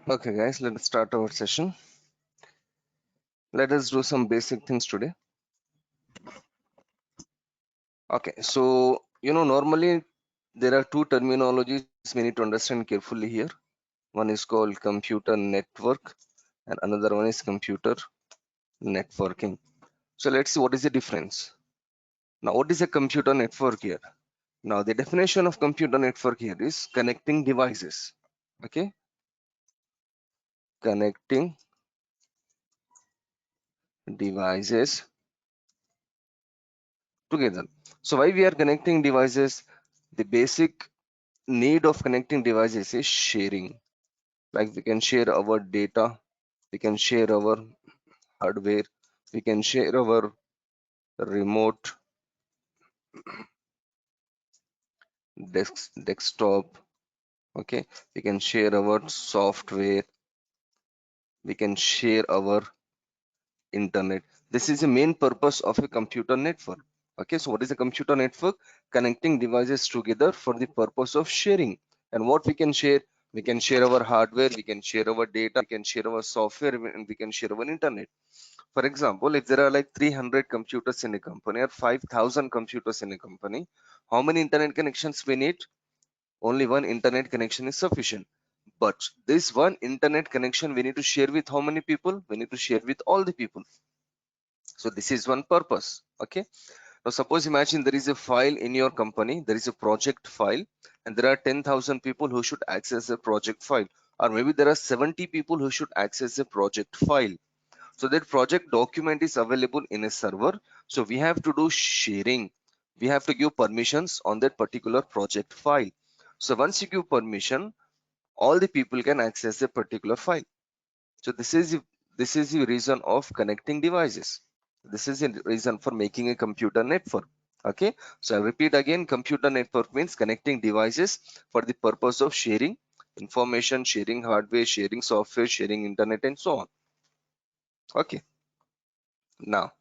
Okay guys, let's start our session. Let us do some basic things today. Okay, so normally there are two terminologies we need to understand carefully here. One is called computer network and another one is computer networking. So let's see what is the difference. Now what is a computer network here? Now the definition of computer network here is connecting devices. Okay, connecting devices together. So why we are connecting devices? The basic need of connecting devices is sharing. Like we can share our data, we can share our hardware, we can share our remote desktop. Okay, we can share our software, we can share our internet. This is the main purpose of a computer network. Okay, so what is a computer network? Connecting devices together for the purpose of sharing. And what we can share? We can share our hardware, we can share our data, we can share our software, and we can share our internet. For example, if there are like 300 computers in a company or 5,000 computers in a company, how many internet connections we need? Only one internet connection is sufficient. But this one internet connection we need to share with how many people? We need to share with all the people. So this is one purpose. Okay, now suppose imagine there is a file in your company, there is a project file, and there are 10,000 people who should access the project file, or maybe there are 70 people who should access the project file. So that project document is available in a server, so we have to do sharing. We have to give permissions on that particular project file. So once you give permission, all the people can access the particular file. So this is the reason of connecting devices. This is the reason for making a computer network. Okay, so I'll repeat again. Computer network means connecting devices for the purpose of sharing information, sharing hardware, sharing software, sharing internet, and so on. Okay, now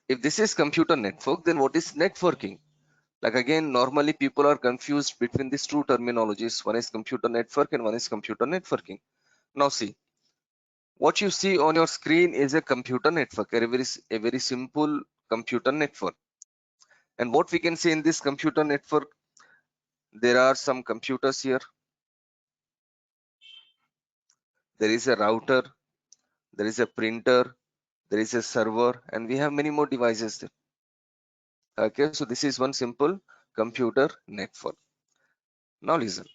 if this is computer network, then what is networking? Like again, normally people are confused between these two terminologies. One is computer network and one is computer networking. Now see, what you see on your screen is a computer network, a very simple computer network. And what we can see in this computer network, there are some computers here. There is a router, there is a printer, there is a server, and we have many more devices there. Okay, so this is one simple computer network. Now listen.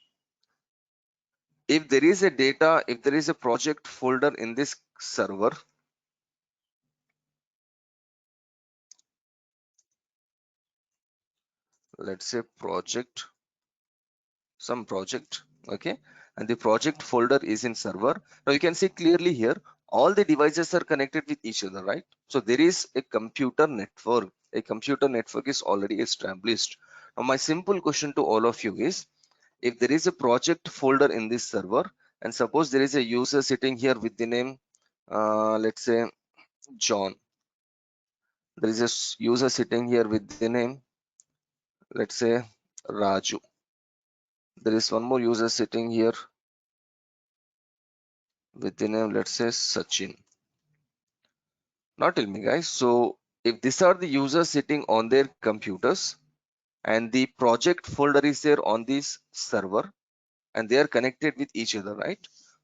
If there is a data, if there is a project folder in this server, let's say project, some project, okay, and the project folder is in server. Now you can see clearly here, all the devices are connected with each other, right? So there is a computer network. A computer network is already established. Now my simple question to all of you is, if there is a project folder in this server, and suppose there is a user sitting here with the name, let's say John. There is a user sitting here with the name, let's say Raju. There is one more user sitting here with the name, let's say Sachin. Now tell me guys, so if these are the users sitting on their computers and the project folder is there on this server and they are connected with each other, right?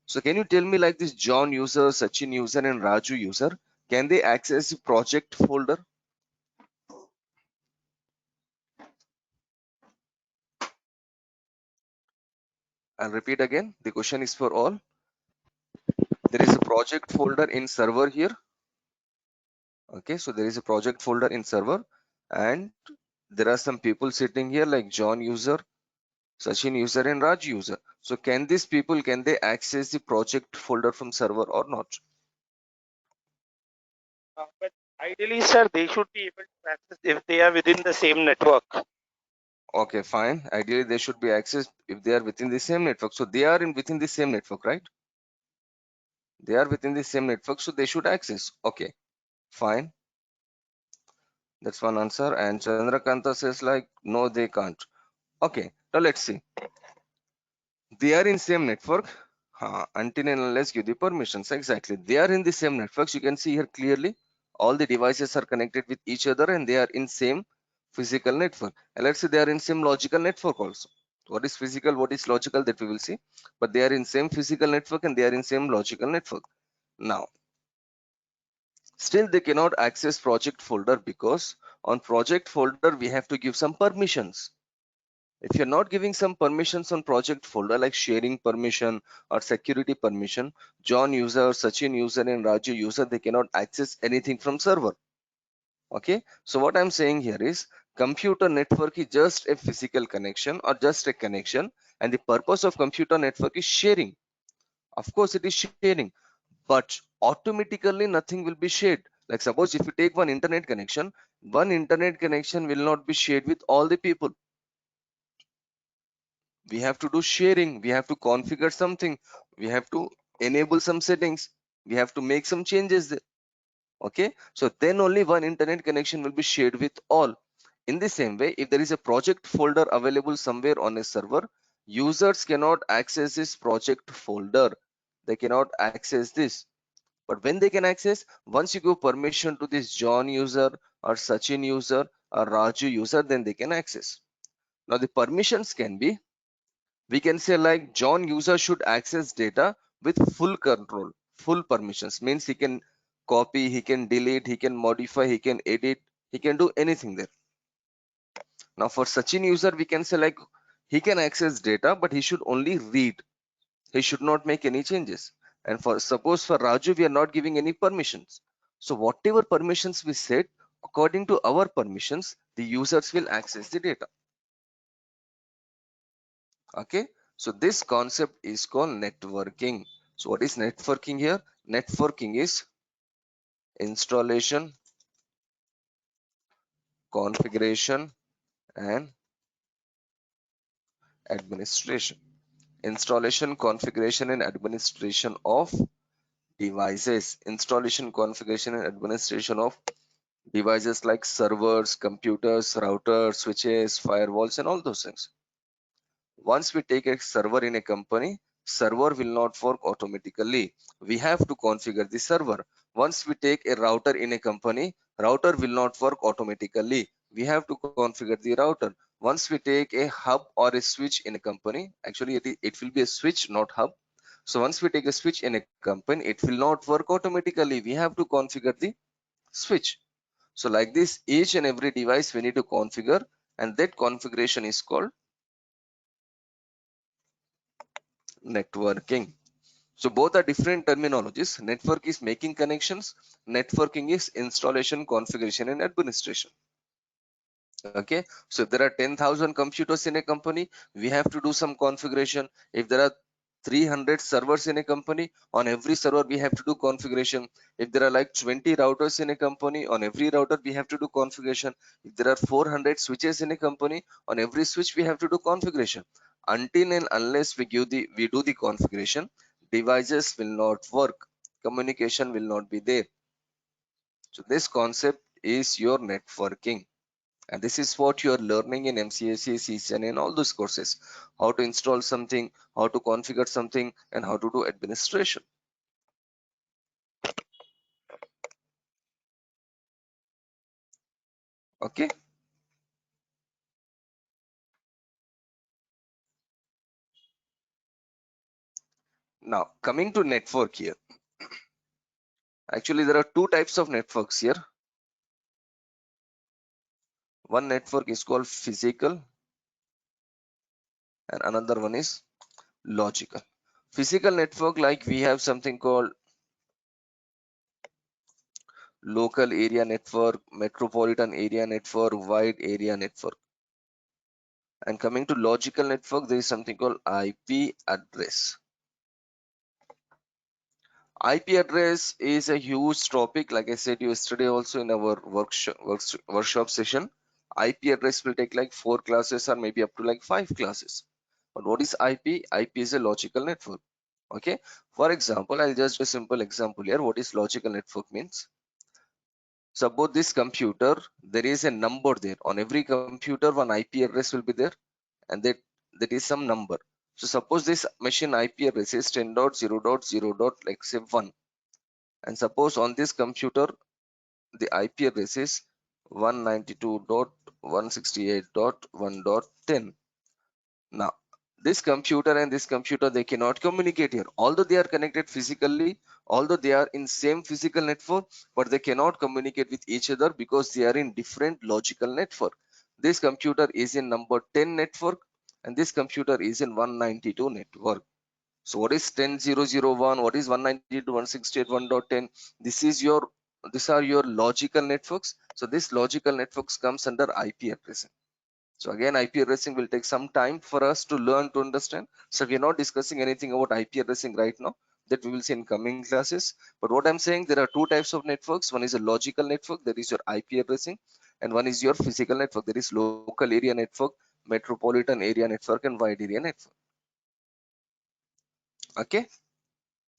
So can you tell me, like this John user, Sachin user and Raju user, can they access the project folder? I'll repeat again, the question is for all. There is a project folder in server here. Okay, so there is a project folder in server and there are some people sitting here like John user, Sachin user and Raj user. So can these people, can they access the project folder from server or not? But ideally, sir, they should be able to access if they are within the same network. Okay, fine. Ideally, they should be accessed if they are within the same network. So they are within the same network, right? They are within the same network, so they should access. Okay, fine. That's one answer. And Chandrakanta says like, no, they can't. Okay, now let's see. They are in same network. Until and unless give the permissions. Exactly. They are in the same networks. You can see here clearly all the devices are connected with each other and they are in same physical network. And let's say they are in same logical network also. What is physical, what is logical, that we will see. But they are in same physical network and they are in same logical network. Now, still they cannot access project folder because on project folder we have to give some permissions. If you're not giving some permissions on project folder like sharing permission or security permission, John user, Sachin user and Raju user, they cannot access anything from server. Okay, so what I'm saying here is computer network is just a physical connection or just a connection, and the purpose of computer network is sharing. Of course it is sharing, but automatically nothing will be shared. Like suppose if you take one internet connection will not be shared with all the people. We have to do sharing, we have to configure something, we have to enable some settings, we have to make some changes there. Okay, so then only one internet connection will be shared with all. In the same way, if there is a project folder available somewhere on a server, users cannot access this project folder, they cannot access this. But when they can access, once you give permission to this John user or Sachin user or Raju user, then they can access. Now the permissions can be, we can say like John user should access data with full control, full permissions, means he can copy, he can delete, he can modify, he can edit, he can do anything there. Now for Sachin user, we can say like he can access data, but he should only read, he should not make any changes. And for suppose for Raju, we are not giving any permissions, so whatever permissions we set, according to our permissions, the users will access the data. Okay, so this concept is called networking. So what is networking here? Networking is installation, configuration and administration. Installation, configuration and administration of devices. Installation, configuration and administration of devices like servers, computers, routers, switches, firewalls and all those things. Once we take a server in a company, server will not work automatically. We have to configure the server. Once we take a router in a company, router will not work automatically. We have to configure the router. Once we take a hub or a switch in a company, actually it will be a switch, not hub. So once we take a switch in a company, it will not work automatically. We have to configure the switch. So like this, each and every device we need to configure, and that configuration is called networking. So both are different terminologies. Network is making connections. Networking is installation, configuration, and administration. Okay. So if there are 10,000 computers in a company, we have to do some configuration. If there are 300 servers in a company, on every server we have to do configuration. If there are like 20 routers in a company, on every router we have to do configuration. If there are 400 switches in a company, on every switch we have to do configuration. Until and unless we do the configuration, devices will not work, communication will not be there. So this concept is your networking, and this is what you are learning in MCAC, CCN and all those courses: how to install something, how to configure something, and how to do administration. Okay, now coming to network here. Actually there are two types of networks here. One network is called physical and another one is logical. Physical network, like we have something called local area network, metropolitan area network, wide area network. And coming to logical network, there is something called IP address. IP address is a huge topic. Like I said yesterday also in our workshop session, IP address will take like 4 classes or maybe up to like 5 classes. But what is IP? IP is a logical network. Okay. For example, I'll just do a simple example here. What is logical network means? Suppose this computer, there is a number there. On every computer, one IP address will be there, and that is some number. So suppose this machine IP address is 10.0.0. Like say 1, and suppose on this computer the IP address is 192.168.1.10. Now this computer and this computer, they cannot communicate here, although they are connected physically, although they are in same physical network, but they cannot communicate with each other because they are in different logical network. This computer is in number 10 network and this computer is in 192 network. So what is 10.0.0.1? What is 192.168.1.10? This is your, these are your logical networks. So this logical networks comes under IP addressing. So again, IP addressing will take some time for us to learn, to understand. So we're not discussing anything about IP addressing right now, that we will see in coming classes. But what I'm saying, there are two types of networks. One is a logical network, that is your IP addressing, and one is your physical network, that is local area network, metropolitan area network, and wide area network. Okay.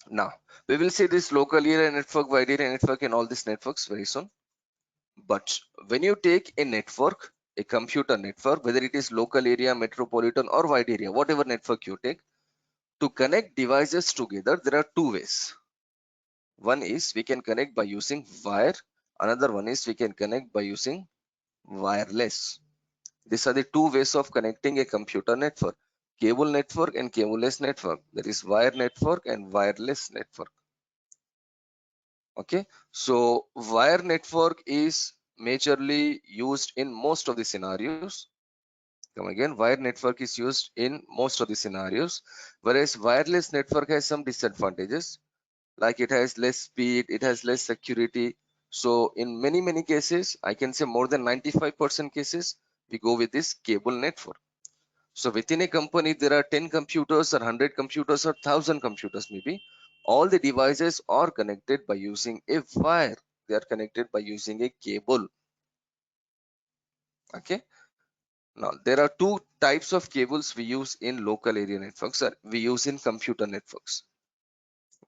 Now we will see this local area network, wide area network, and all these networks very soon. But when you take a network, a computer network, whether it is local area, metropolitan, or wide area, whatever network you take, to connect devices together, there are two ways. One is we can connect by using wire. Another one is we can connect by using wireless. These are the two ways of connecting a computer network: cable network and cableless network. There is wire network and wireless network. Okay, so wire network is majorly used in most of the scenarios. Come again, wire network is used in most of the scenarios, whereas wireless network has some disadvantages, like it has less speed, it has less security. So in many cases, I can say more than 95% cases, we go with this cable network. So within a company, there are 10 computers or 100 computers or 1000 computers maybe. All the devices are connected by using a wire. They are connected by using a cable. Okay. Now there are two types of cables we use in local area networks, or we use in computer networks.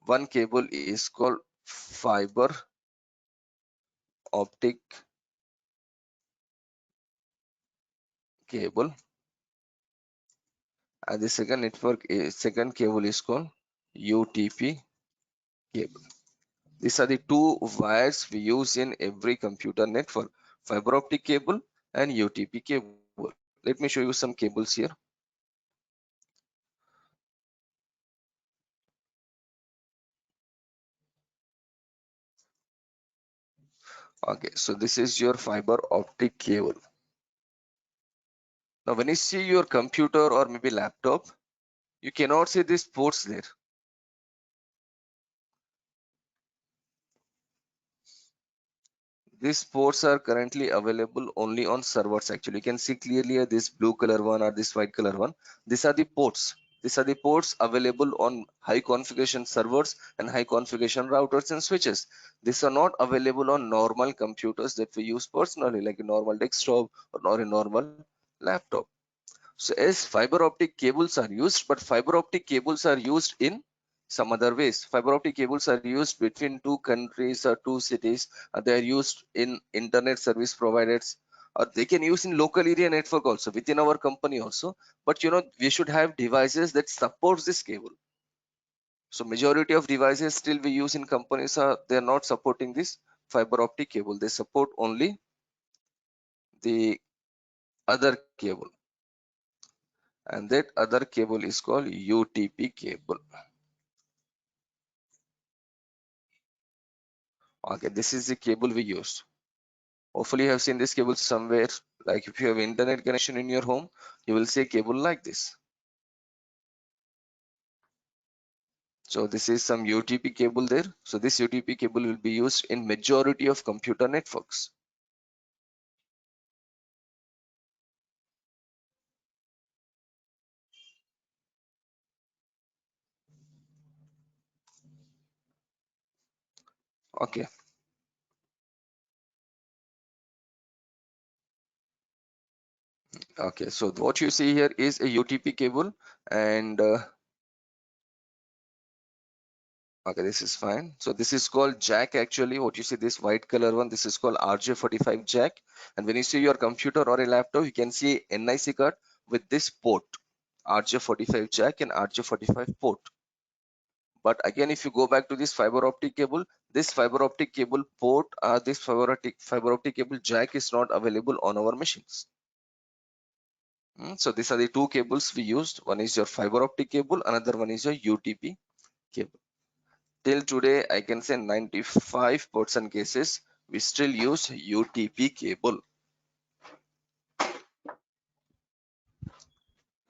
One cable is called fiber optic cable, and the second cable is called UTP cable. These are the two wires we use in every computer network: fiber optic cable and UTP cable. Let me show you some cables here. Okay, so this is your fiber optic cable. Now when you see your computer or maybe laptop, you cannot see these ports there. These ports are currently available only on servers. Actually, you can see clearly this blue color one or this white color one. These are the ports. These are the ports available on high configuration servers and high configuration routers and switches. These are not available on normal computers that we use personally, like a normal desktop or a normal laptop. So as fiber optic cables are used, but fiber optic cables are used in some other ways. Fiber optic cables are used between two countries or two cities. They are used in internet service providers, or they can use in local area network also within our company also. But you know, we should have devices that supports this cable. So majority of devices still we use in companies are, they are not supporting this fiber optic cable. They support only the other cable, and that other cable is called UTP cable. Okay, this is the cable we use. Hopefully you have seen this cable somewhere. Like if you have internet connection in your home, you will see a cable like this. So this is some UTP cable there. So this UTP cable will be used in majority of computer networks. Okay. Okay, so what you see here is a UTP cable, and okay, this is fine. So this is called jack. Actually, what you see, this white color one, this is called RJ45 jack. And when you see your computer or a laptop, you can see NIC card with this port, RJ45 jack and RJ45 port. But again, if you go back to this fiber optic cable, this fiber optic cable port, this fiber optic cable jack is not available on our machines. So these are the two cables we used. One is your fiber optic cable, another one is your UTP cable. Till today, I can say 95% cases we still use UTP cable.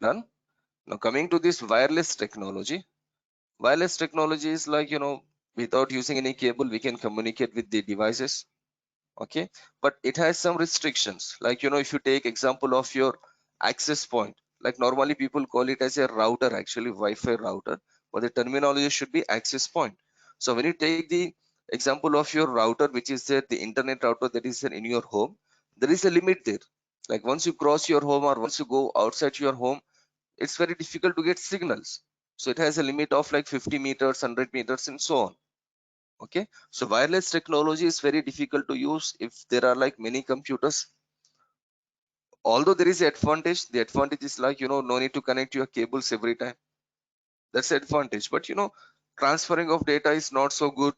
Done. Now coming to this wireless technology. Wireless technology is like, without using any cable, we can communicate with the devices. Okay, but it has some restrictions. Like, if you take example of your access point, like normally people call it as a router, actually Wi-Fi router, but the terminology should be access point. So when you take the example of your router, which is there, the internet router that is there in your home, there is a limit there. Like once you cross your home or once you go outside your home, it's very difficult to get signals. So it has a limit of like 50 meters, 100 meters and so on. Okay, so wireless technology is very difficult to use if there are like many computers. Although there is advantage, the advantage is like, no need to connect your cables every time. That's the advantage. But transferring of data is not so good.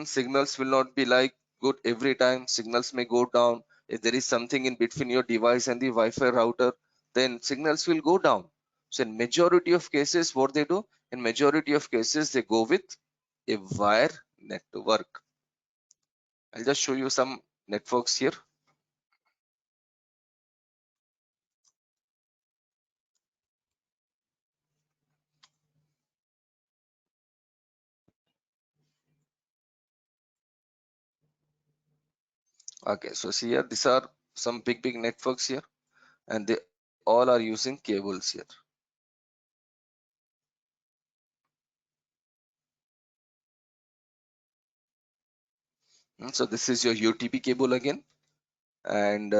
Signals will not be like good every time. Signals may go down. If there is something in between your device and the Wi-Fi router, then signals will go down. So in majority of cases, what they do, in majority of cases, they go with a wire network. I'll just show you some networks here. Okay, so see here, these are some big networks here, and they all are using cables here. So this is your UTP cable again, and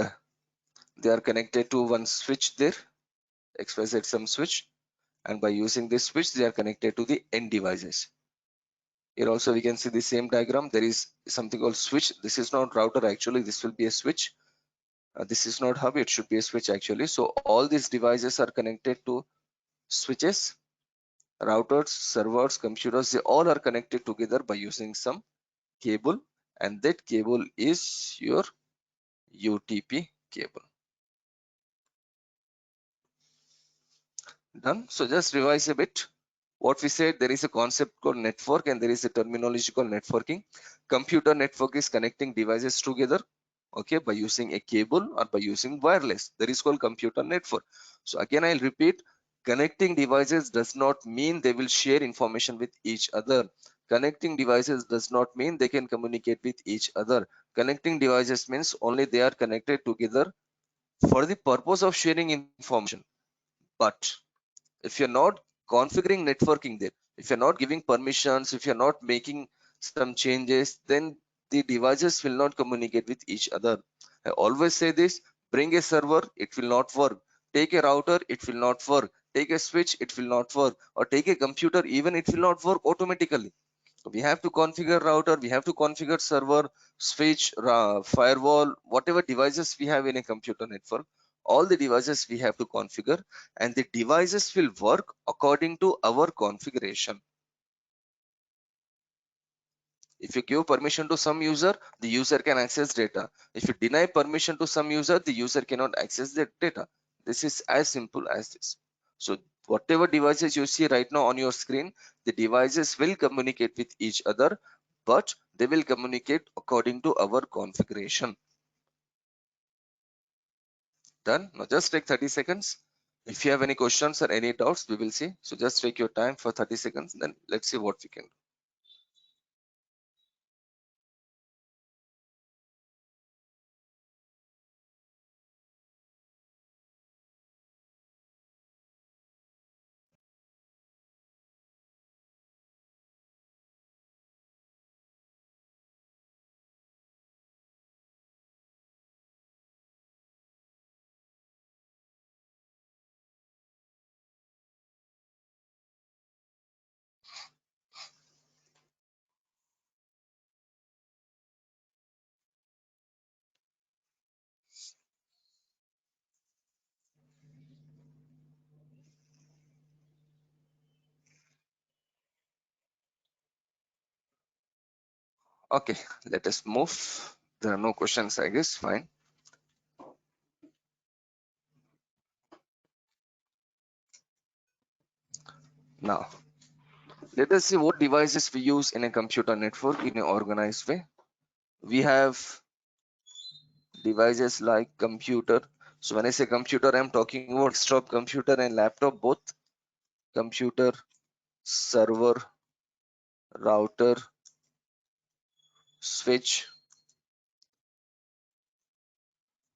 they are connected to one switch there, XYZ some switch, and by using this switch, they are connected to the end devices. Here also we can see the same diagram. There is something called switch. This is not router actually. This will be a switch. This is not hub. It should be a switch actually. So all these devices are connected to switches, routers, servers, computers. They all are connected together by using some cable, and that cable is your UTP cable. Done. So just revise a bit what we said. There is a concept called network and there is a terminology called networking. Computer network is connecting devices together, okay, by using a cable or by using wireless. That is called computer network. So again, I'll repeat, connecting devices does not mean they will share information with each other. Connecting devices does not mean they can communicate with each other. Connecting devices means only they are connected together for the purpose of sharing information. But if you're not configuring networking there, if you're not giving permissions, if you're not making some changes, then the devices will not communicate with each other. I always say this: bring a server, it will not work. Take a router, it will not work. Take a switch, it will not work. Or take a computer, even it will not work automatically. We have to configure router, we have to configure server, switch, firewall, whatever devices we have in a computer network, all the devices we have to configure, and the devices will work according to our configuration. If you give permission to some user, the user can access data. If you deny permission to some user, the user cannot access the data. This is as simple as this. So whatever devices you see right now on your screen, the devices will communicate with each other, but they will communicate according to our configuration. Done. Now just take 30 seconds. If you have any questions or any doubts, we will see. So just take your time for 30 seconds, then let's see what we can do. Okay, let us move. There are no questions, I guess. Fine. Now, let us see what devices we use in a computer network in an organized way. We have devices like computer. So when I say computer, I'm talking about desktop computer and laptop both. Computer, server, router, switch,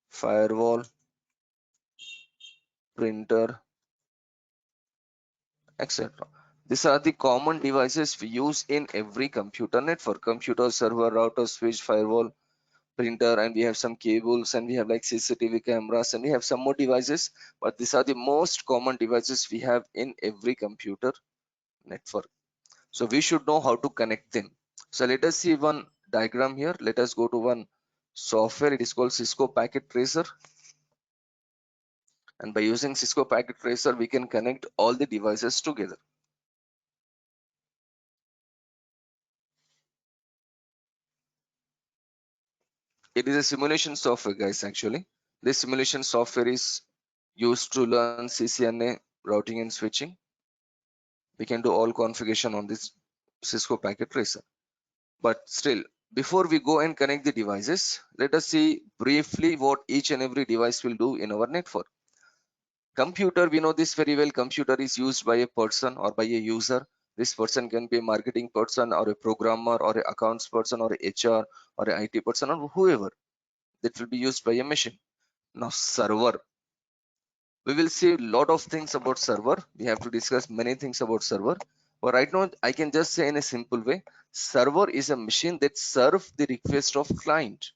firewall, printer, etc. These are the common devices we use in every computer network: computer, server, router, switch, firewall, printer, and we have some cables, and we have like CCTV cameras, and we have some more devices, but these are the most common devices we have in every computer network. So we should know how to connect them. So let us see one diagram here. Let us go to one software. It is called Cisco Packet Tracer, and by using Cisco Packet Tracer we can connect all the devices together. It is a simulation software, guys. Actually, this simulation software is used to learn CCNA routing and switching. We can do all configuration on this Cisco Packet Tracer. But still, before we go and connect the devices, let us see briefly what each and every device will do in our network. Computer, we know this very well. Computer is used by a person or by a user. This person can be a marketing person or a programmer or a accounts person or a HR or a IT person or whoever. That will be used by a machine. Now server, we will see a lot of things about server. We have to discuss many things about server, but right now I can just say in a simple way, server is a machine that serves the request of client.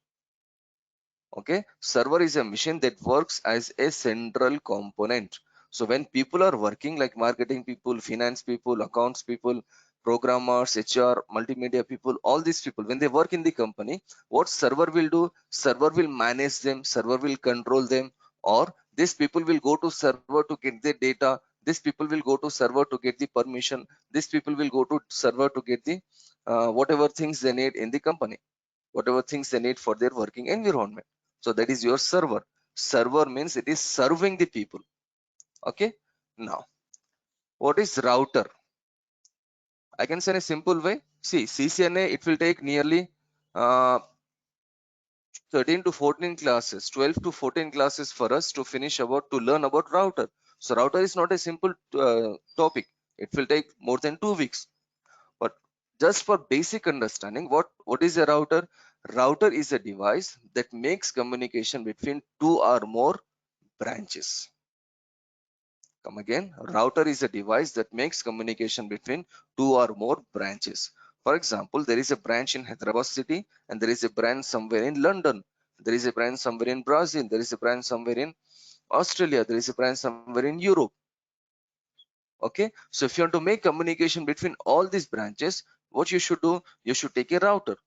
Okay, server is a machine that works as a central component. So when people are working, like marketing people, finance people, accounts people, programmers, HR, multimedia people, all these people, when they work in the company, what server will do, server will manage them, server will control them, or these people will go to server to get the data, these people will go to server to get the permission, these people will go to server to get the whatever things they need in the company, whatever things they need for their working environment. So that is your server. Server means it is serving the people. Okay. Now, what is router? I can say in a simple way. See, CCNA, it will take nearly uh, 13 to 14 classes, 12 to 14 classes for us to finish about to learn about router. So router is not a simple topic. It will take more than 2 weeks. But just for basic understanding, what is a router? Router is a device that makes communication between two or more branches. Come again, router is a device that makes communication between two or more branches. For example, there is a branch in Hyderabad city and there is a branch somewhere in London. There is a branch somewhere in Brazil. There is a branch somewhere in Australia. There is a branch somewhere in Europe. Okay, so if you want to make communication between all these branches, what you should do, you should take a router.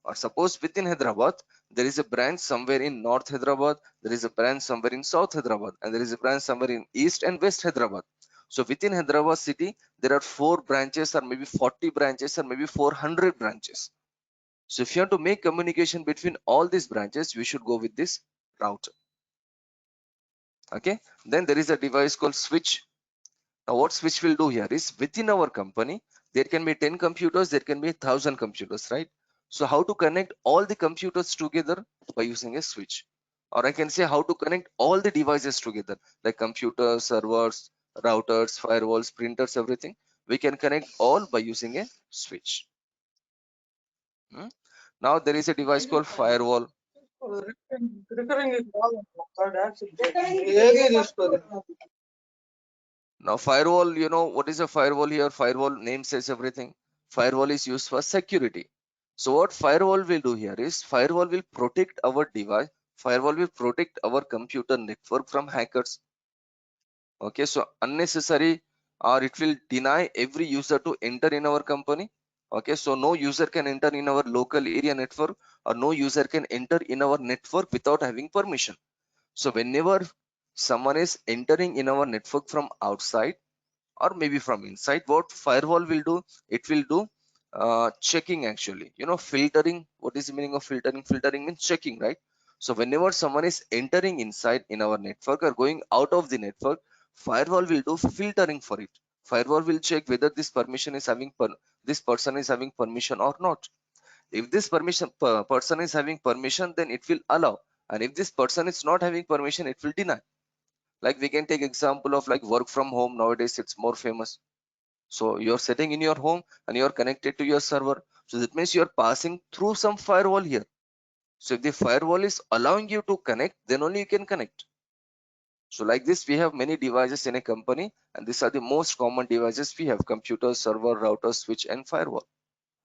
Or suppose within Hyderabad, there is a branch somewhere in North Hyderabad, there is a branch somewhere in South Hyderabad, and there is a branch somewhere in East and West Hyderabad. So within Hyderabad city, there are 4 branches or maybe 40 branches or maybe 400 branches. So if you want to make communication between all these branches, we should go with this router. Okay, then there is a device called switch. Now what switch will do here is, within our company, there can be 10 computers, there can be 1,000 computers, right? So how to connect all the computers together? By using a switch. Or I can say how to connect all the devices together, like computers, servers, routers, firewalls, printers, everything. We can connect all by using a switch. Hmm? Now there is a device called firewall. Now firewall, you know what is a firewall here? Firewall name says everything. Firewall is used for security. So what firewall will do here is, firewall will protect our device. Firewall will protect our computer network from hackers. Okay, so unnecessary, or it will deny every user to enter in our company. Okay, so no user can enter in our local area network, or no user can enter in our network without having permission. So whenever someone is entering in our network from outside or maybe from inside, what firewall will do, it will do checking actually. Filtering. What is the meaning of filtering? Filtering means checking, right? So whenever someone is entering inside in our network or going out of the network, firewall will do filtering for it. Firewall will check whether this person is having permission or not. If this person is having permission, then it will allow, and if this person is not having permission, it will deny. Like we can take example of like work from home. Nowadays it's more famous. So you're sitting in your home and you're connected to your server. So that means you're passing through some firewall here. So if the firewall is allowing you to connect, then only you can connect. So like this, we have many devices in a company, and these are the most common devices we have: computer, server, router, switch, and firewall.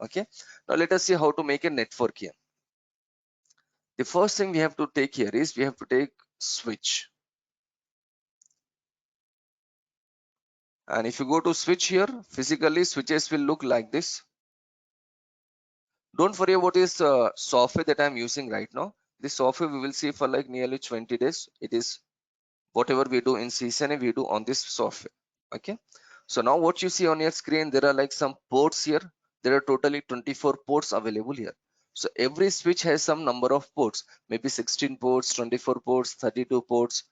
Okay. Now let us see how to make a network here. The first thing we have to take here is we have to take switch. And if you go to switch here, physically switches will look like this. Don't worry about this software that I'm using right now. This software we will see for like nearly 20 days. It is whatever we do in CCNA, we do on this software. Okay. So now what you see on your screen, there are like some ports here. There are totally 24 ports available here. So every switch has some number of ports, maybe 16 ports, 24 ports, 32 ports,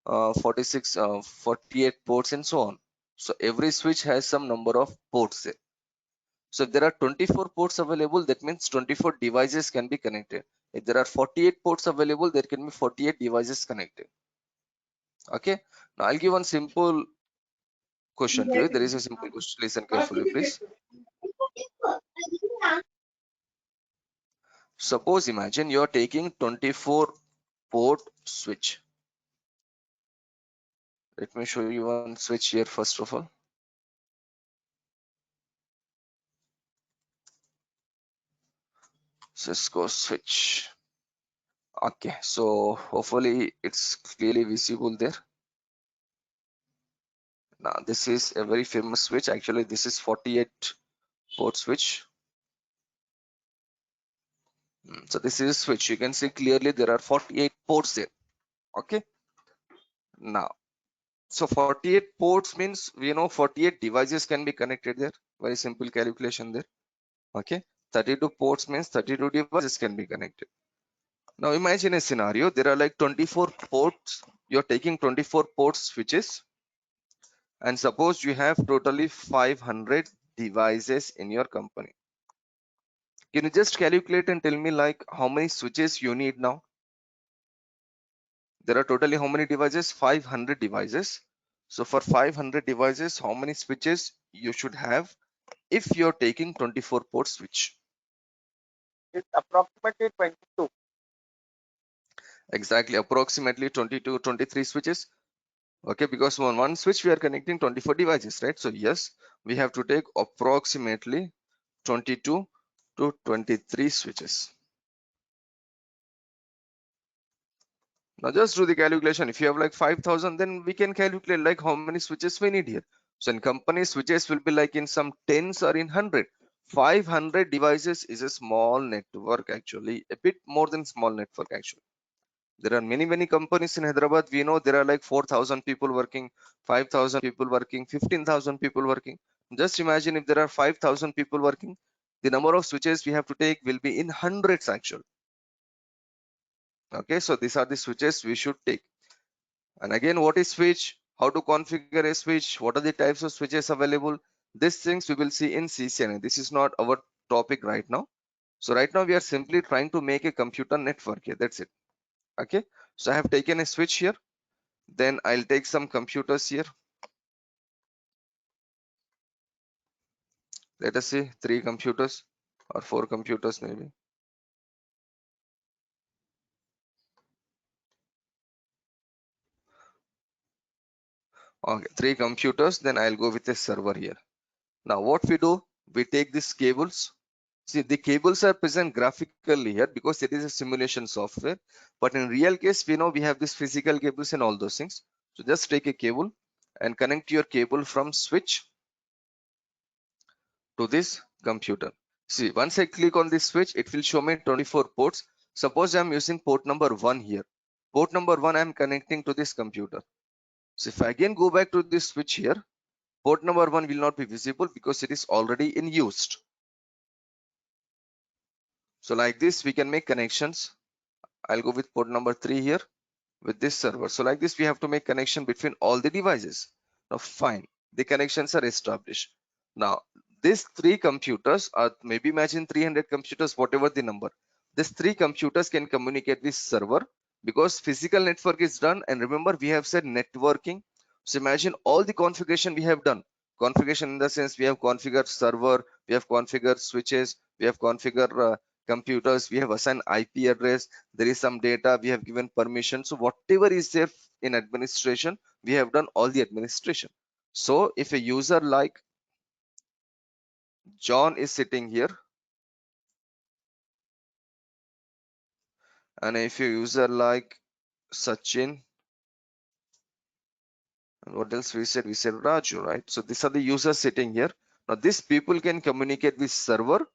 46, 48 ports, and so on. So every switch has some number of ports there. So if there are 24 ports available, that means 24 devices can be connected. If there are 48 ports available, there can be 48 devices connected. Okay. Now I'll give one simple question to you. There is a simple question. Listen carefully, please. Suppose imagine you are taking 24 port switch. Let me show you one switch here first of all. Cisco switch. Okay, so hopefully it's clearly visible there. Now this is a very famous switch. Actually, this is 48 port switch. So this is a switch. You can see clearly there are 48 ports there. Okay. Now, so 48 ports means 48 devices can be connected there. Very simple calculation there. Okay. 32 ports means 32 devices can be connected. Now imagine a scenario. There are like 24 ports. You're taking 24 port switches, and suppose you have totally 500 devices in your company. Can you just calculate and tell me like how many switches you need now? There are totally how many devices? 500 devices. So for 500 devices, how many switches you should have if you're taking 24 port switch? It's approximately 22. Exactly, approximately 22, 23 switches. Okay, because on one switch we are connecting 24 devices, right? So yes, we have to take approximately 22 to 23 switches. Now just do the calculation. If you have like 5,000, then we can calculate like how many switches we need here. So in company, switches will be like in some tens or in 100. 500 devices is a small network actually, a bit more than small network actually. There are many companies in Hyderabad. We know there are like 4,000 people working, 5,000 people working, 15,000 people working. Just imagine if there are 5,000 people working, the number of switches we have to take will be in hundreds actually. Okay, so these are the switches we should take. And again, what is switch? How to configure a switch? What are the types of switches available? These things we will see in CCNA. This is not our topic right now. So right now we are simply trying to make a computer network here. That's it. Okay. So I have taken a switch here. Then I'll take some computers here. Let us see 3 computers or 4 computers maybe. Okay, 3 computers. Then I'll go with a server here. Now what we do, we take these cables. See, the cables are present graphically here because it is a simulation software. But in real case, we know we have these physical cables and all those things. So just take a cable and connect your cable from switch to this computer. See, once I click on this switch, it will show me 24 ports. Suppose I'm using port number 1 here. Port number 1 I'm connecting to this computer. So if I again go back to this switch here, port number 1 will not be visible because it is already in use. So like this, we can make connections. I'll go with port number 3 here with this server. So like this, we have to make connection between all the devices. Now fine, the connections are established. Now these three computers are, maybe imagine 300 computers, whatever the number. These three computers can communicate with server because physical network is done. And remember, we have said networking. So imagine all the configuration we have done. Configuration in the sense we have configured server, we have configured switches, we have configured computers, we have assigned IP address, there is some data, we have given permission. So whatever is there in administration, we have done all the administration. So if a user like John is sitting here, and if a user like Sachin, and what else we said? We said Raju, right? So these are the users sitting here. Now these people can communicate with server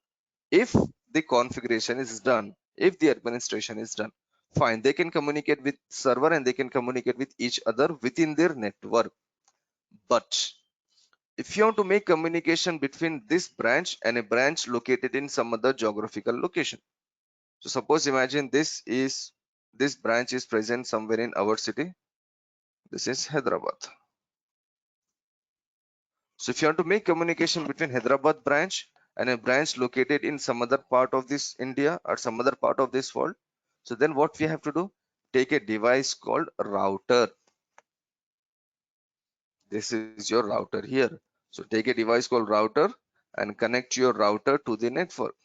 if the configuration is done, if the administration is done. Fine, they can communicate with server and they can communicate with each other within their network. But if you want to make communication between this branch and a branch located in some other geographical location, so suppose imagine this branch is present somewhere in our city. This is Hyderabad. So if you want to make communication between Hyderabad branch and a branch located in some other part of this India or some other part of this world, so then what we have to do? Take a device called router. This is your router here. So take a device called router and connect your router to the network.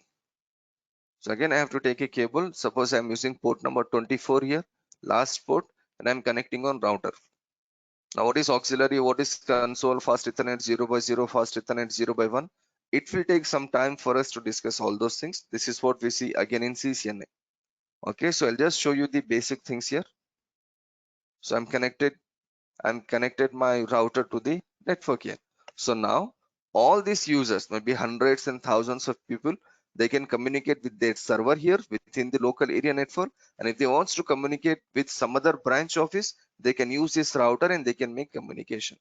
So again, I have to take a cable. Suppose I'm using port number 24 here, last port, and I'm connecting on router. Now, what is auxiliary? What is console? Fast Ethernet 0 by 0, fast Ethernet 0 by 1. It will take some time for us to discuss all those things. This is what we see again in CCNA. Okay, so I'll just show you the basic things here. So I'm connected my router to the network here. So now all these users, maybe hundreds and thousands of people, they can communicate with their server here within the local area network. And if they wants to communicate with some other branch office, they can use this router and they can make communication.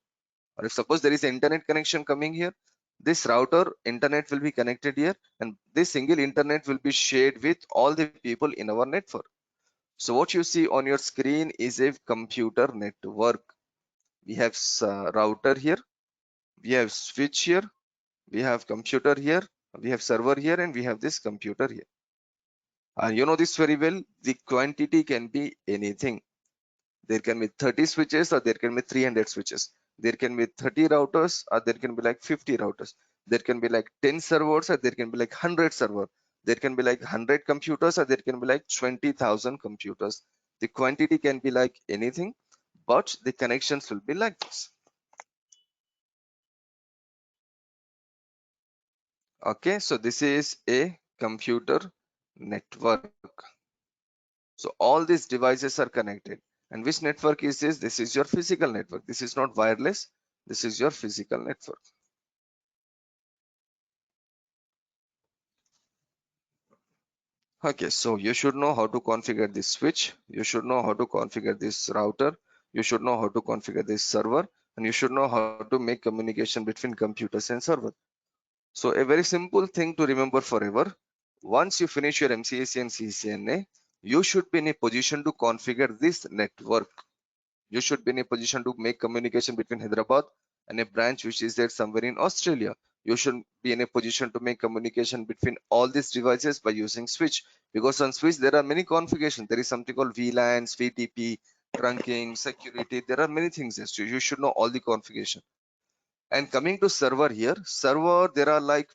Or if suppose there is an internet connection coming here, this router internet will be connected here, and this single internet will be shared with all the people in our network. So what you see on your screen is a computer network. We have router here, we have switch here, we have computer here, we have server here, and we have this computer here. And you know this very well, the quantity can be anything. There can be 30 switches or there can be 300 switches. There can be 30 routers or there can be like 50 routers. There can be like 10 servers or there can be like 100 server. There can be like 100 computers or there can be like 20,000 computers. The quantity can be like anything, but the connections will be like this. Okay, so this is a computer network. So all these devices are connected. And which network is this? This is your physical network. This is not wireless. This is your physical network. Okay, so you should know how to configure this switch. You should know how to configure this router. You should know how to configure this server. And you should know how to make communication between computers and server. So a very simple thing to remember forever. Once you finish your MCAC and CCNA, you should be in a position to configure this network. You should be in a position to make communication between Hyderabad and a branch which is there somewhere in Australia. You should be in a position to make communication between all these devices by using switch, because on switch there are many configurations. There is something called VLANs, VTP, trunking, security. There are many things there. So you should know all the configuration. And coming to server here, server, there are like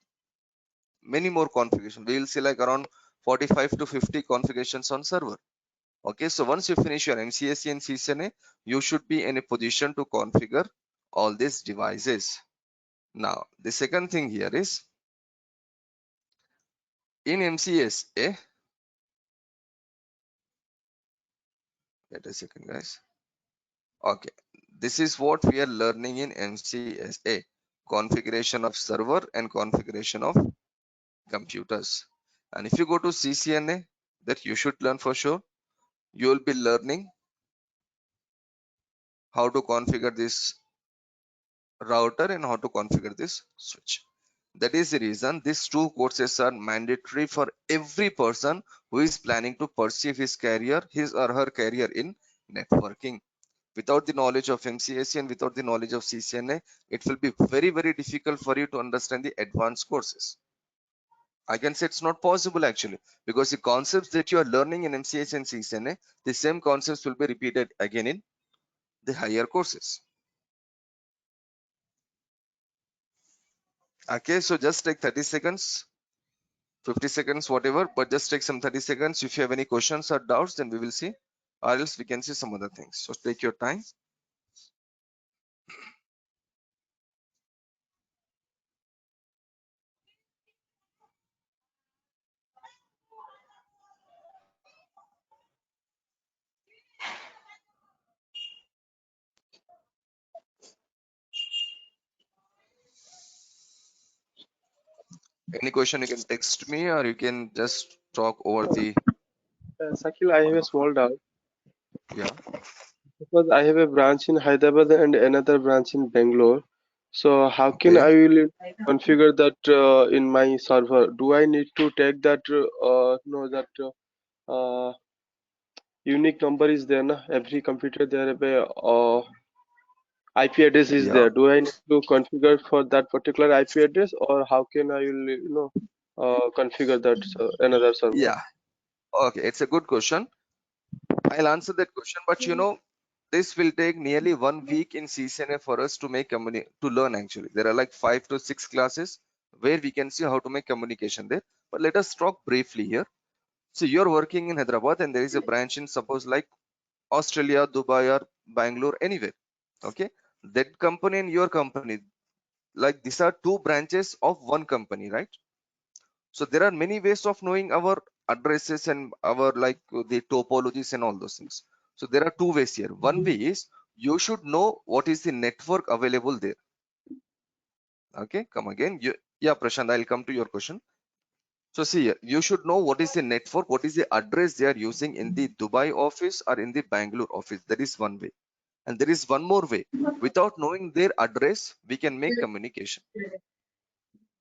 many more configurations. We will see like around 45 to 50 configurations on server. Okay, so once you finish your MCAC and CCNA, you should be in a position to configure all these devices. Now, the second thing here is in MCSA, wait a second, guys. Okay, this is what we are learning in MCSA, configuration of server and configuration of computers. And if you go to CCNA, that you should learn for sure, you will be learning how to configure this router and how to configure this switch. That is the reason these two courses are mandatory for every person who is planning to pursue his or her career in networking. Without the knowledge of MCAC and without the knowledge of CCNA, it will be very, very difficult for you to understand the advanced courses. I can say it's not possible actually, because the concepts that you are learning in MCAC and CCNA, the same concepts will be repeated again in the higher courses. Okay, so just take 30 seconds, 50 seconds, whatever, but just take some 30 seconds. If you have any questions or doubts, then we will see, or else we can see some other things. So take your time. Any question, you can text me or you can just talk over the Sakil, I have on a the phone. small doubt Yeah. because I have a branch in Hyderabad and another branch in Bangalore. So how can Okay. I will configure that in my server? Do I need to take that no that unique number is there na? Every computer there have a IP address is Yeah. there. Do I need to configure for that particular IP address, or how can I will configure that another server? Yeah. Okay. It's a good question. I'll answer that question, but this will take nearly 1 week in CCNA for us to make to learn actually. There are like 5 to 6 classes where we can see how to make communication there. But let us talk briefly here. So you're working in Hyderabad and there is a branch in suppose like Australia, Dubai or Bangalore, anywhere. Okay. That company and your company, like these are two branches of one company, right? So there are many ways of knowing our addresses and our like the topologies and all those things. So there are two ways here. One way is you should know what is the network available there. Okay, come again. Yeah, Prashant, I'll come to your question. So see here, you should know what is the network, what is the address they are using in the Dubai office or in the Bangalore office. That is one way. And there is one more way. Without knowing their address, we can make communication.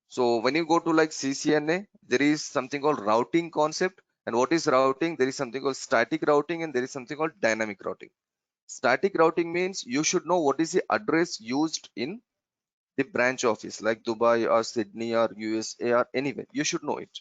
So when you go to like CCNA, there is something called routing concept. And what is routing? There is something called static routing and there is something called dynamic routing. Static routing means you should know what is the address used in the branch office like Dubai or Sydney or USA or anywhere. You should know it.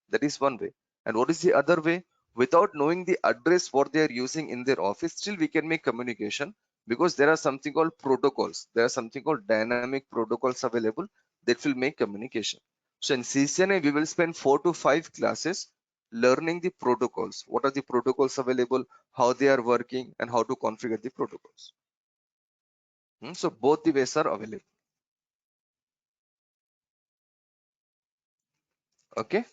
That is one way. And what is the other way? Without knowing the address what they are using in their office, still we can make communication, because there are something called protocols. There are something called dynamic protocols available that will make communication. So in CCNA, we will spend 4 to 5 classes learning the protocols. What are the protocols available, how they are working, and how to configure the protocols. So both the ways are available. Okay.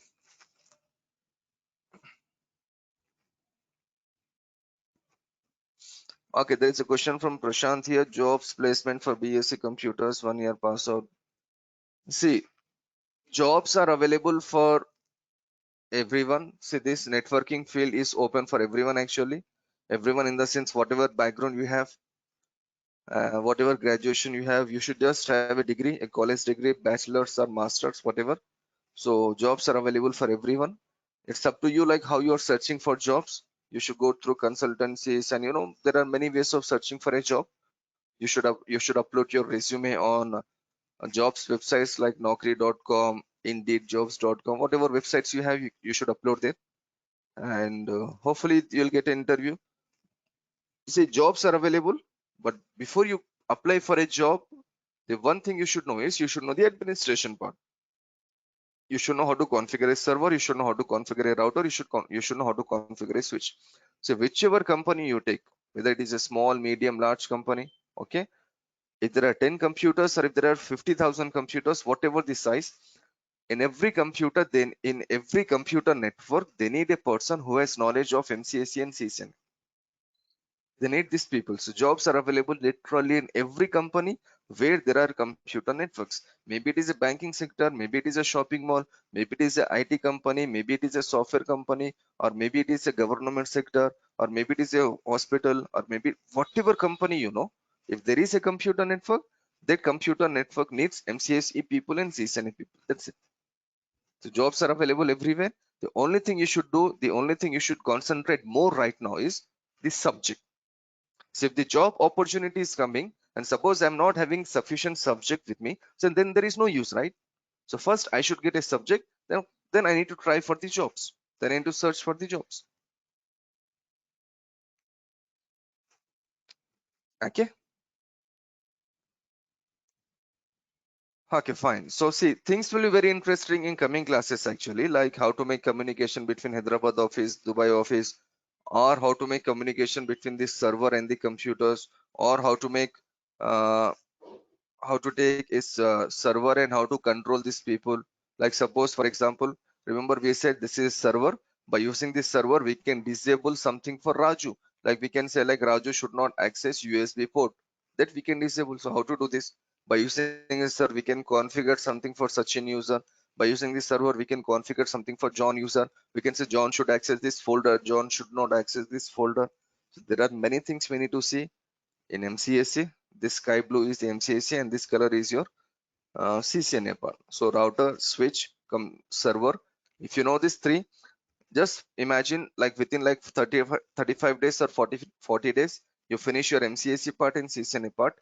Okay, there is a question from Prashant here. Jobs placement for BSc computers, 1 year pass out. See, jobs are available for everyone. See, this networking field is open for everyone actually. Everyone in the sense, whatever background you have, whatever graduation you have, you should just have a degree, a college degree, bachelor's or master's, whatever. So jobs are available for everyone. It's up to you, like how you are searching for jobs. You should go through consultancies, and there are many ways of searching for a job. You should upload your resume on jobs websites like Naukri.com, Indeed.jobs.com, whatever websites you have, you should upload there, and hopefully you'll get an interview. See, jobs are available, but before you apply for a job, the one thing you should know is you should know the administration part. You should know how to configure a server. You should know how to configure a router. You should know how to configure a switch. So whichever company you take, whether it is a small, medium, large company, okay, if there are 10 computers or if there are 50,000 computers, whatever the size, in every computer, then in every computer network, they need a person who has knowledge of MCAC and CCN. They need these people. So jobs are available literally in every company where there are computer networks. Maybe it is a banking sector, maybe it is a shopping mall, maybe it is a IT company, maybe it is a software company, or maybe it is a government sector, or maybe it is a hospital, or maybe whatever company, if there is a computer network, That computer network needs MCSE people and CCNA people. That's it. The jobs are available everywhere. The only thing you should do, the only thing you should concentrate more right now is the subject. So if the job opportunity is coming, and suppose I'm not having sufficient subject with me, so then there is no use, right? So first I should get a subject, then I need to try for the jobs. Then I need to search for the jobs. Okay. Okay, fine. So see, things will be very interesting in coming classes actually, like how to make communication between Hyderabad office, Dubai office, or how to make communication between the server and the computers, or how to make uh, how to take is server and how to control these people. Like suppose for example, remember we said this is server. By using this server, we can disable something for Raju. Like we can say like Raju should not access USB port. That we can disable. So how to do this? By using a server, we can configure something for Sachin user. By using this server, we can configure something for John user. We can say John should access this folder. John should not access this folder. So there are many things we need to see in MCSE. This sky blue is the MCSE and this color is your CCNA part. So router, switch, server. If you know these three, just imagine like within like 35 days or 40 days, you finish your MCSE part and CCNA part.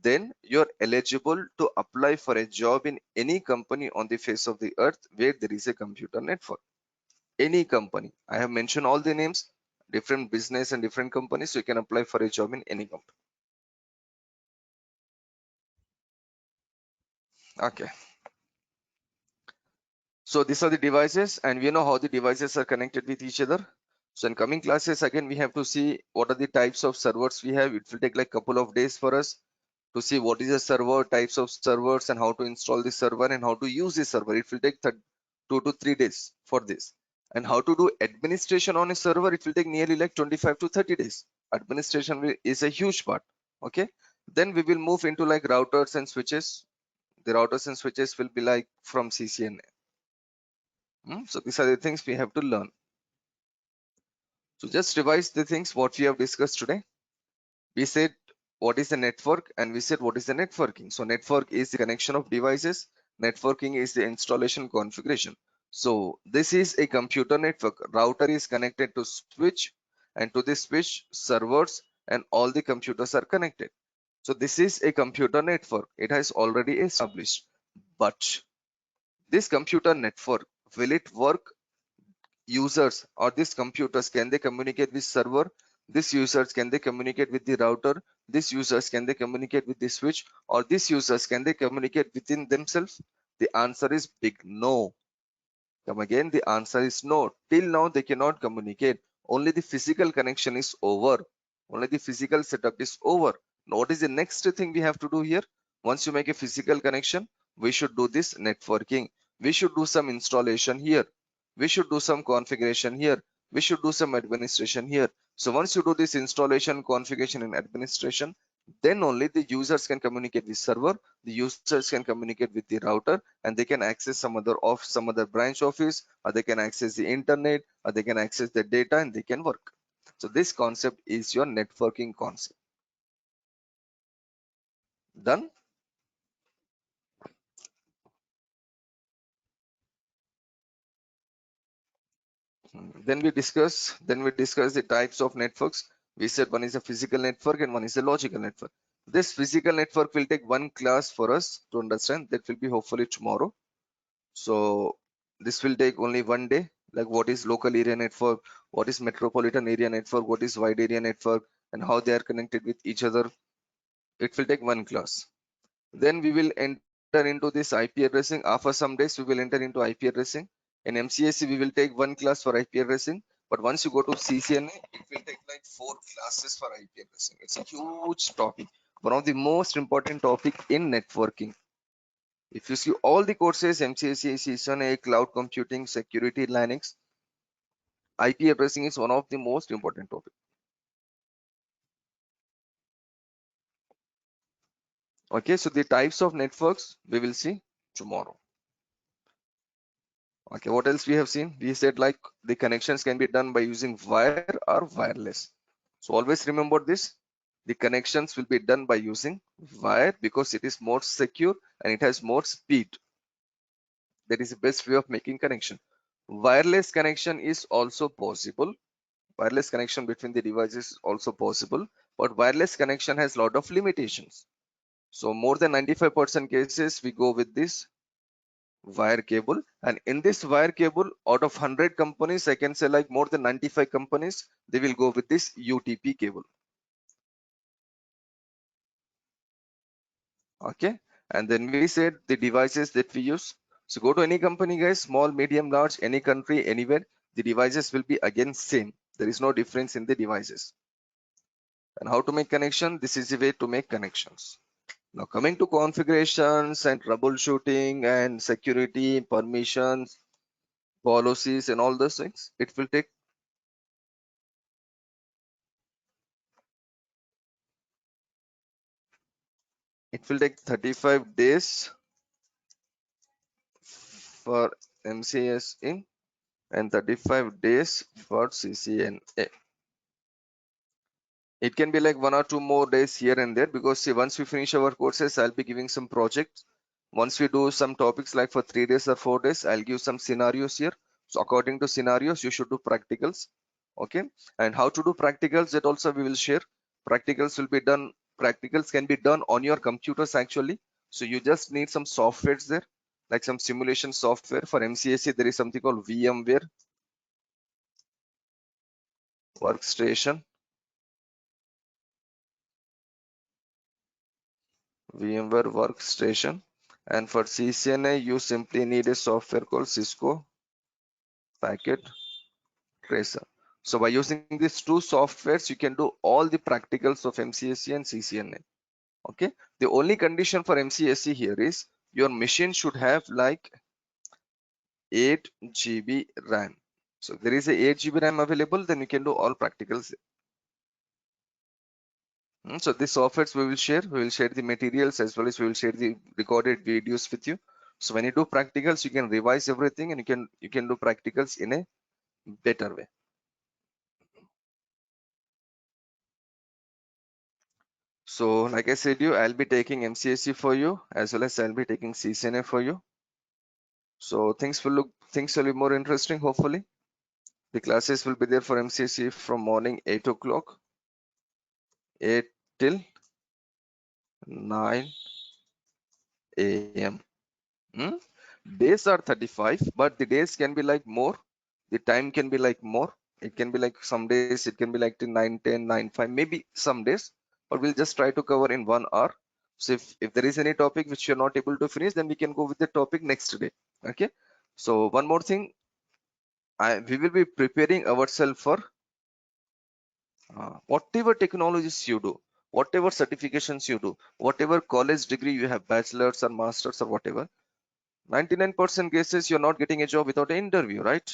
Then you're eligible to apply for a job in any company on the face of the earth where there is a computer network. Any company. I have mentioned all the names, different business and different companies. So you can apply for a job in any company. Okay. So these are the devices and we know how the devices are connected with each other. So in coming classes, again, we have to see what are the types of servers we have. It will take like couple of days for us to see what is the server, types of servers and how to install the server and how to use the server. It will take 2 to 3 days for this. And how to do administration on a server, it will take nearly like 25 to 30 days. Administration is a huge part. Okay. Then we will move into like routers and switches. The routers and switches will be like from CCNA. So these are the things we have to learn. So just revise the things what we have discussed today. We said what is the network and we said what is the networking. So network is the connection of devices. Networking is the installation configuration. So this is a computer network. Router is connected to switch and to this switch servers and all the computers are connected. So this is a computer network. It has already established. But this computer network, will it work? Users or these computers, can they communicate with server? These users, can they communicate with the router? These users, can they communicate with the switch? Or these users, can they communicate within themselves? The answer is big no. Come again, the answer is no. Till now they cannot communicate. Only the physical connection is over. Only the physical setup is over. Now what is the next thing we have to do here? Once you make a physical connection, we should do this networking. We should do some installation here. We should do some configuration here. We should do some administration here. So once you do this installation, configuration and administration, then only the users can communicate with server, the users can communicate with the router, and they can access some other branch office, or they can access the internet, or they can access the data and they can work. So this concept is your networking concept. Done. Then we discuss the types of networks. We said one is a physical network and one is a logical network. This physical network will take one class for us to understand. That will be hopefully tomorrow. So this will take only one day, like what is local area network, what is metropolitan area network, what is wide area network, and how they are connected with each other. It will take one class. Then we will enter into this IP addressing. After some days, we will enter into IP addressing. In MCSE, we will take one class for IP addressing. But once you go to CCNA, it will take like 4 classes for IP addressing. It's a huge topic. One of the most important topic in networking. If you see all the courses, MCSE, CCNA, cloud computing, security, Linux, IP addressing is one of the most important topic. Okay, so the types of networks we will see tomorrow. Okay, what else we have seen? We said like the connections can be done by using wire or wireless. So always remember this. the connections will be done by using wire because it is more secure and it has more speed. That is the best way of making connection. Wireless connection is also possible. Wireless connection between the devices is also possible, but wireless connection has a lot of limitations. So more than 95% cases we go with this wire cable, and in this wire cable, out of 100 companies, I can say like more than 95 companies, they will go with this UTP cable. Okay, and then we said the devices that we use. So go to any company, guys, small, medium, large, any country, anywhere, the devices will be again same. There is no difference in the devices. And how to make connection? This is the way to make connections. Now coming to configurations and troubleshooting and security, permissions, policies and all those things, it will take 35 days for MCS in and 35 days for CCNA. It can be like 1 or 2 more days here and there because see, once we finish our courses, I'll be giving some projects. Once we do some topics like for 3 days or 4 days, I'll give some scenarios here. So according to scenarios, you should do practicals. Okay, and how to do practicals, that also we will share. Practicals can be done on your computers actually. So you just need some softwares there, like some simulation software. For MCSE there is something called VMware Workstation. VMware Workstation. And for CCNA, you simply need a software called Cisco Packet Tracer. So by using these two softwares, you can do all the practicals of MCSE and CCNA. Okay. The only condition for MCSE here is your machine should have like 8 GB RAM. So if there is a 8 GB RAM available, then you can do all practicals. So these softwares we will share the materials as well as we will share the recorded videos with you. So when you do practicals, you can revise everything and you can do practicals in a better way. So like I said I'll be taking MCSE for you as well as I'll be taking CCNA for you. So things will be more interesting hopefully. The classes will be there for MCSE from morning 8 o'clock 8 till 9 a.m. Days are 35, but the days can be like more. The time can be like more. It can be like some days, it can be like till 9, 10, 9, 5, maybe some days, but we'll just try to cover in 1 hour. So if there is any topic which you're not able to finish, then we can go with the topic next day. Okay. So one more thing, we will be preparing ourselves for whatever technologies you do, whatever certifications you do, whatever college degree you have, bachelor's or master's or whatever. 99% cases you're not getting a job without an interview, right?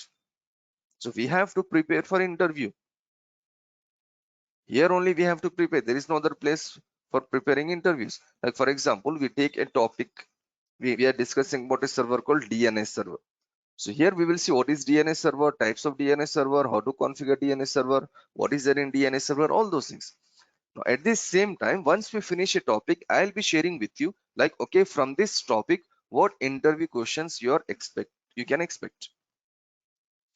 So we have to prepare for interview. Here only we have to prepare. There is no other place for preparing interviews. Like for example, we take a topic. We are discussing about a server called DNS server. So here we will see what is DNS server, types of DNS server, how to configure DNS server, what is there in DNS server, all those things. Now at the same time, once we finish a topic, I'll be sharing with you like, okay, from this topic, what interview questions you can expect.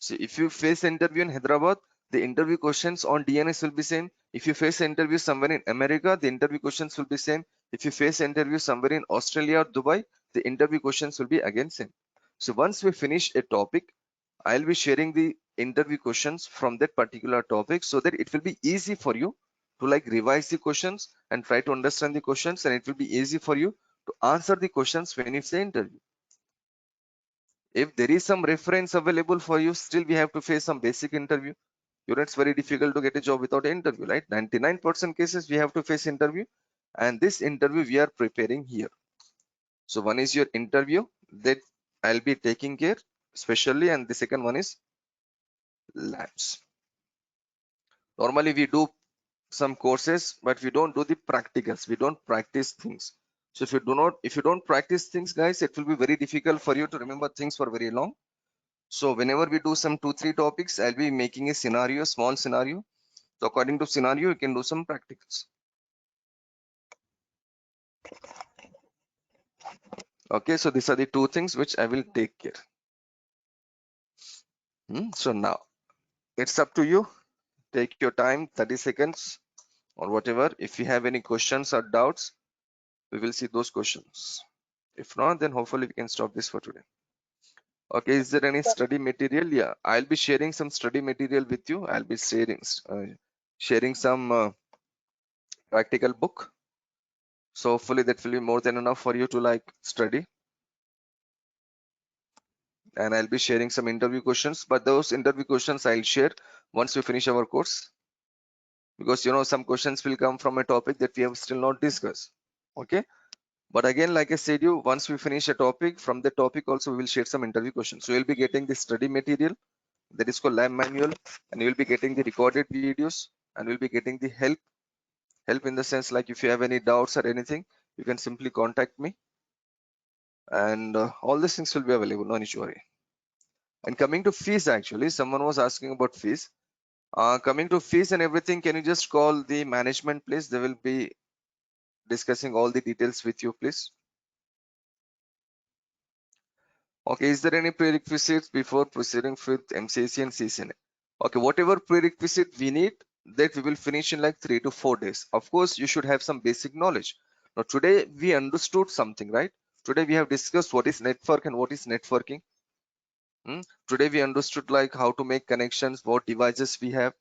So if you face an interview in Hyderabad, the interview questions on DNS will be same. If you face an interview somewhere in America, the interview questions will be same. If you face an interview somewhere in Australia or Dubai, the interview questions will be again same. So once we finish a topic, I'll be sharing the interview questions from that particular topic so that it will be easy for you to like revise the questions and try to understand the questions, and it will be easy for you to answer the questions when it's an interview. If there is some reference available for you, still we have to face some basic interview. You know, it's very difficult to get a job without an interview, right? 99% cases we have to face interview, and this interview we are preparing here. So one is your interview that I'll be taking care especially, and the second one is labs. Normally we do some courses, but we don't do the practicals. We don't practice things. So if you don't practice things, guys, it will be very difficult for you to remember things for very long. So whenever we do some 2-3 topics, I'll be making a scenario, small scenario. So according to scenario, you can do some practicals. Okay, so these are the two things which I will take care. So now it's up to you. Take your time, 30 seconds or whatever. If you have any questions or doubts, we will see those questions. If not, then hopefully we can stop this for today. Okay, is there any study material? Yeah, I'll be sharing some study material with you. I'll be sharing some practical book. So hopefully that will be more than enough for you to like study. And I'll be sharing some interview questions, but those interview questions I'll share once we finish our course, because you know some questions will come from a topic that we have still not discussed. Okay, but again, like I said, you once we finish a topic, from the topic also we will share some interview questions. So you'll be getting the study material that is called lab manual, and you'll be getting the recorded videos, and we'll be getting the help in the sense like if you have any doubts or anything, you can simply contact me, and all these things will be available, no need to worry. And coming to fees, actually someone was asking about fees. Coming to fees and everything, can you just call the management, please? They will be discussing all the details with you, please. Okay, is there any prerequisites before proceeding with MCAC and CCNA? Okay, whatever prerequisite we need, that we will finish in like 3 to 4 days. Of course, you should have some basic knowledge. Now, today we understood something, right? Today we have discussed what is network and what is networking. Today we understood like how to make connections, what devices we have.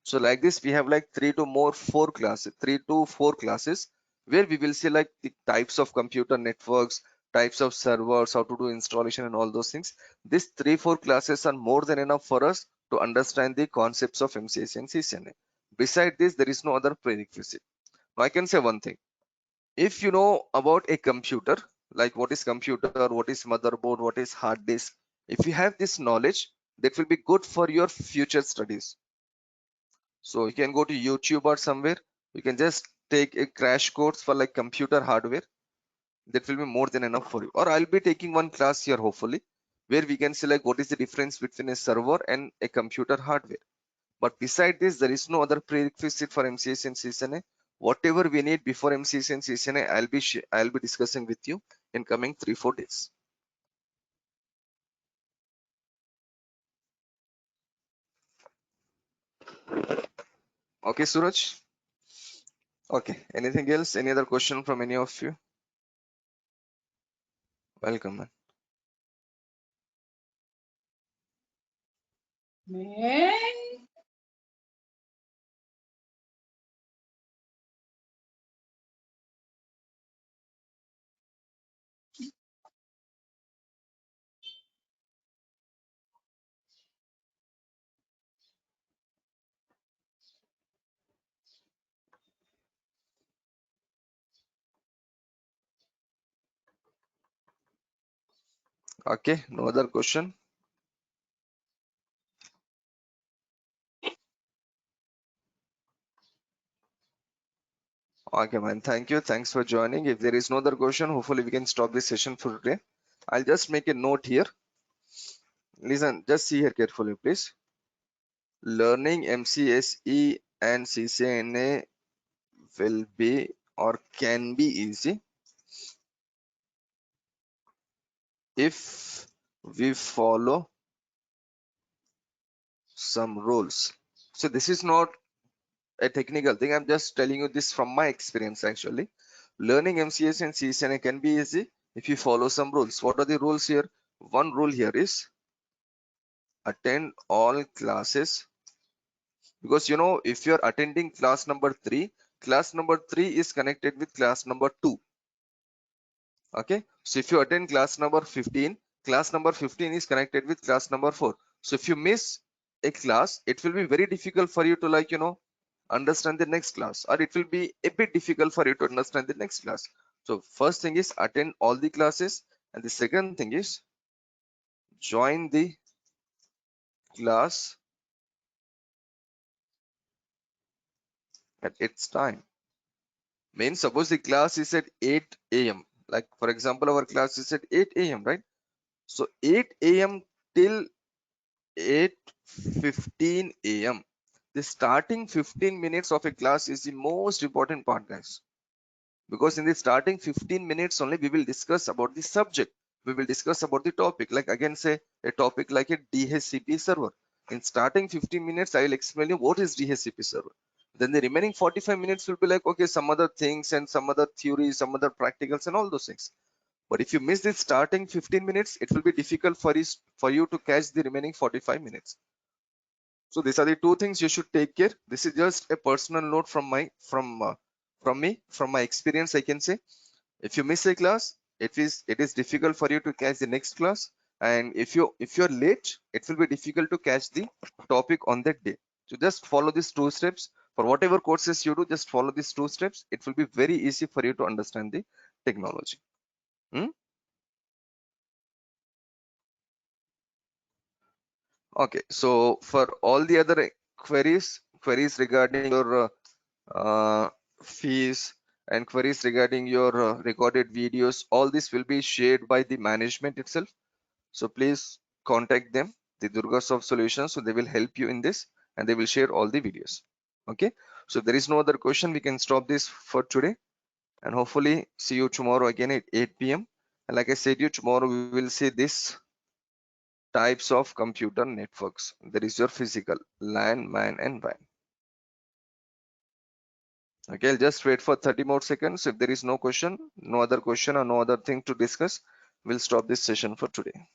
So like this, we have like 3 to 4 classes where we will see like the types of computer networks, types of servers, how to do installation and all those things. These 3 4 classes are more than enough for us to understand the concepts of MCAC and CCNA. Beside this, there is no other prerequisite. Now I can say one thing. If you know about a computer, like what is computer, what is motherboard, what is hard disk, if you have this knowledge, that will be good for your future studies. So you can go to YouTube or somewhere, you can just take a crash course for like computer hardware. That will be more than enough for you. Or I'll be taking one class here hopefully, where we can select what is the difference between a server and a computer hardware. But beside this, there is no other prerequisite for MCAC and CCNA. Whatever we need before MCAC and CCNA, I'll be discussing with you in coming 3 4 days. Okay, Suraj. Okay. Anything else? Any other question from any of you? Welcome, man. Okay. No other question. Okay, man. Thank you. Thanks for joining. If there is no other question, hopefully we can stop this session for today. I'll just make a note here. Listen, just see here carefully, please. Learning MCSE and CCNA will be or can be easy if we follow some rules. So this is not a technical thing. I'm just telling you this from my experience actually. Learning MCS and CCNA can be easy if you follow some rules. What are the rules here? One rule here is attend all classes, because you know if you're attending class number 3, class number 3 is connected with class number 2. Okay, so if you attend class number 15, class number 15 is connected with class number 4. So if you miss a class, it will be very difficult for you to like understand the next class, or it will be a bit difficult for you to understand the next class. So first thing is attend all the classes, and the second thing is join the class at its time. Means suppose the class is at 8 a.m. Like for example, our class is at 8 a.m. right? So 8 a.m. till 8:15 a.m. The starting 15 minutes of a class is the most important part, guys. because in the starting 15 minutes only we will discuss about the subject, we will discuss about the topic, like again say a topic like a DHCP server. In starting 15 minutes I will explain you what is DHCP server. Then the remaining 45 minutes will be like, okay, some other things and some other theories, some other practicals and all those things. But if you miss the starting 15 minutes, it will be difficult for you to catch the remaining 45 minutes. So these are the two things you should take care. This is just a personal note from me, from my experience. I can say, if you miss a class, it is difficult for you to catch the next class. And if you're late, it will be difficult to catch the topic on that day. So just follow these two steps. For whatever courses you do, just follow these two steps. It will be very easy for you to understand the technology. Hmm? Okay, so for all the other queries regarding your fees and queries regarding your recorded videos, all this will be shared by the management itself. So please contact them, the Durgasoft Solutions, so they will help you in this and they will share all the videos. Okay, so if there is no other question, we can stop this for today and hopefully see you tomorrow again at 8 p.m. And like I said, you tomorrow we will see this types of computer networks. There is your physical LAN, MAN, and WAN. Okay, I'll just wait for 30 more seconds. If there is no question, no other question or no other thing to discuss, we'll stop this session for today.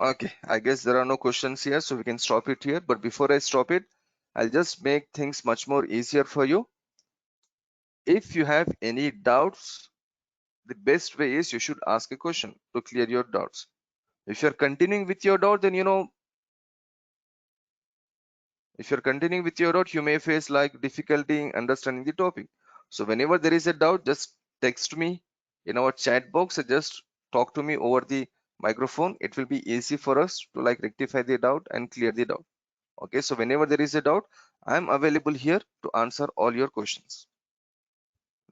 Okay, I guess there are no questions here, so we can stop it here. But before I stop it, I'll just make things much more easier for you. If you have any doubts, the best way is you should ask a question to clear your doubts. If you're continuing with your doubt, then if you're continuing with your doubt, you may face like difficulty in understanding the topic. So whenever there is a doubt, just text me in our chat box or just talk to me over the microphone. It will be easy for us to like rectify the doubt and clear the doubt. Okay, so whenever there is a doubt, I'm available here to answer all your questions.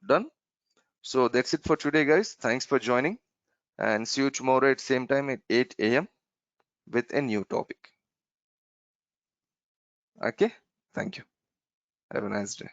Done? So that's it for today, guys. Thanks for joining and see you tomorrow at same time at 8 a.m. with a new topic. Okay, thank you. Have a nice day.